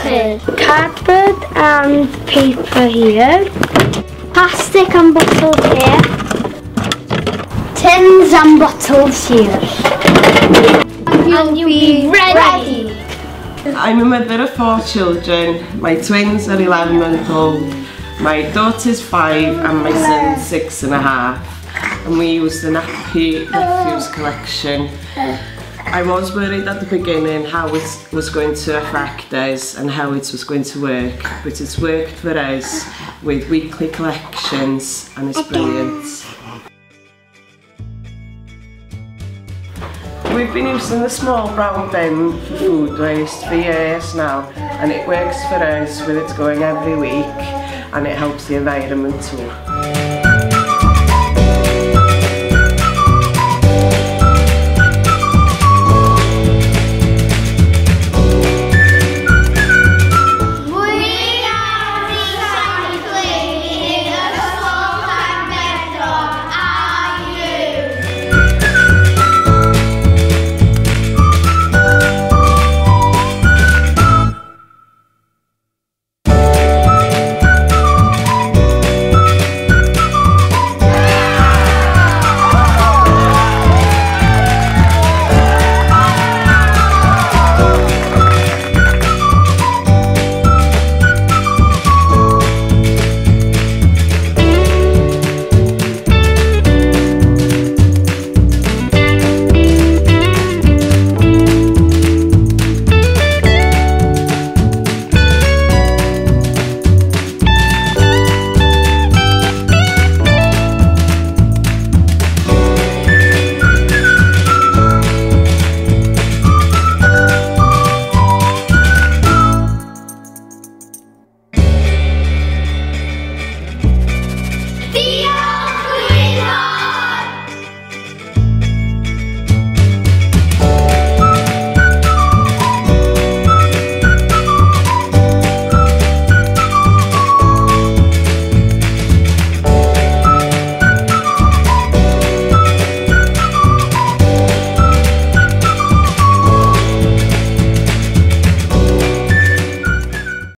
cardboard. Cardboard and paper here. Plastic and bottles here. Tins and bottles here. And you'll be ready. I'm a mother of 4 children. My twins are 11 months old. My daughter's 5 and my son's 6.5. And we use the nappy refuse collection. I was worried at the beginning how it was going to affect us and how it was going to work, but it's worked for us with weekly collections and it's brilliant. We've been using the small brown bin for food waste for years now, and it works for us with it going every week, and it helps the environment too.